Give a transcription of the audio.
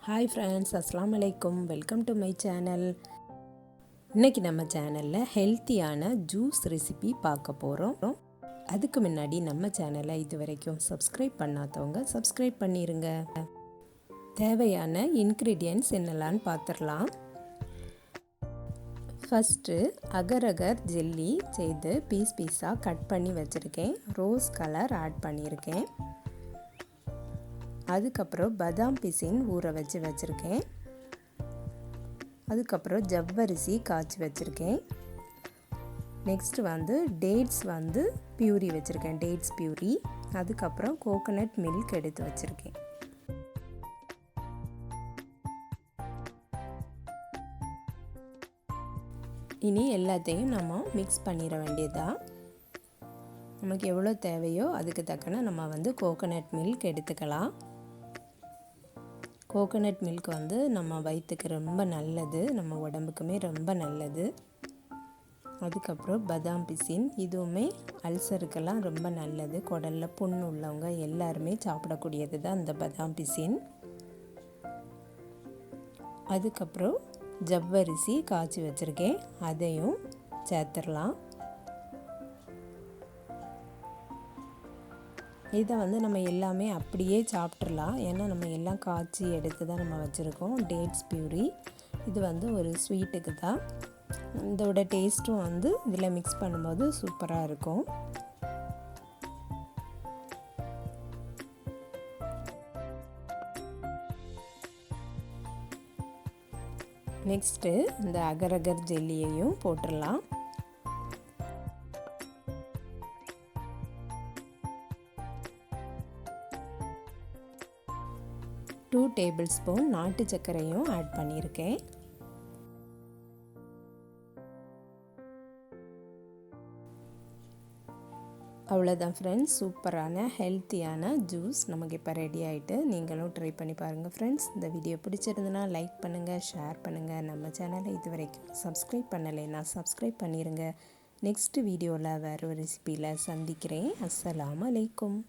Hi friends, அஸ்ஸலாமு அலைக்கும். Welcome to my channel. இன்றைக்கி நம்ம சேனலில் ஹெல்த்தியான ஜூஸ் ரெசிபி பார்க்க போகிறோம். அதுக்கு முன்னாடி நம்ம சேனலை இது வரைக்கும் சப்ஸ்கிரைப் பண்ணாதவங்க சப்ஸ்கிரைப் பண்ணிடுங்க. தேவையான இன்க்ரீடியன்ட்ஸ் என்னெல்லான்னு பார்த்துடலாம். ஃபஸ்ட்டு அகர் ஜெல்லி செய்து பீஸாக கட் பண்ணி வச்சுருக்கேன். ரோஸ் கலர் ஆட் பண்ணியிருக்கேன். அதுக்கப்புறம் பாதாம் பிசின் ஊற வச்சுருக்கேன். அதுக்கப்புறம் ஜவ்வரிசி காய்ச்சி வச்சுருக்கேன். நெக்ஸ்ட்டு டேட்ஸ் பியூரி வச்சுருக்கேன், டேட்ஸ் பியூரி. அதுக்கப்புறம் கோகோனட் மில்க் எடுத்து வச்சுருக்கேன். இனி எல்லாத்தையும் நம்ம மிக்ஸ் பண்ணிட வேண்டியதுதான். நமக்கு எவ்வளோ தேவையோ அதுக்கு தக்கன நம்ம கோகோனட் மில்க் எடுத்துக்கலாம். கோகோனட் மில்க் நம்ம வயிற்றுக்கு ரொம்ப நல்லது, நம்ம உடம்புக்குமே ரொம்ப நல்லது. அதுக்கப்புறம் பாதாம் பிசின், இதுவுமே அல்சருக்கெல்லாம் ரொம்ப நல்லது. குடலில் புண் உள்ளவங்க எல்லாருமே சாப்பிடக்கூடியது தான் இந்த பாதாம் பிசின். அதுக்கப்புறம் ஜவ்வரிசி காய்ச்சி வச்சுருக்கேன், அதையும் சேர்த்துடலாம். இதை நம்ம எல்லாமே அப்படியே சாப்பிட்றலாம். ஏன்னா நம்ம எல்லாம் காய்ச்சி எடுத்து தான் நம்ம வச்சுருக்கோம். டேட்ஸ் பியூரி இது ஒரு ஸ்வீட்டுக்கு தான். இதோட டேஸ்ட்டும் இதில் மிக்ஸ் பண்ணும்போது சூப்பராக இருக்கும். நெக்ஸ்ட்டு இந்த அகர் ஜெல்லியையும் போட்டுடலாம். 2 டேபிள் ஸ்பூன் நாட்டு சர்க்கரையும் ஆட் பண்ணியிருக்கேன். அவ்வளோதான் ஃப்ரெண்ட்ஸ், சூப்பரான ஹெல்த்தியான ஜூஸ் நமக்கு இப்போ ரெடி ஆகிட்டு. நீங்களும் ட்ரை பண்ணி பாருங்கள் ஃப்ரெண்ட்ஸ். இந்த வீடியோ பிடிச்சிருந்துன்னா லைக் பண்ணுங்கள், ஷேர் பண்ணுங்கள். நம்ம சேனலை இது வரைக்கும் சப்ஸ்கிரைப் பண்ணலைன்னா சப்ஸ்கிரைப் பண்ணிடுங்க. நெக்ஸ்ட் வீடியோவில் வேறு ஒரு ரெசிபியில் சந்திக்கிறேன். அஸ்ஸலாமு அலைக்கும்.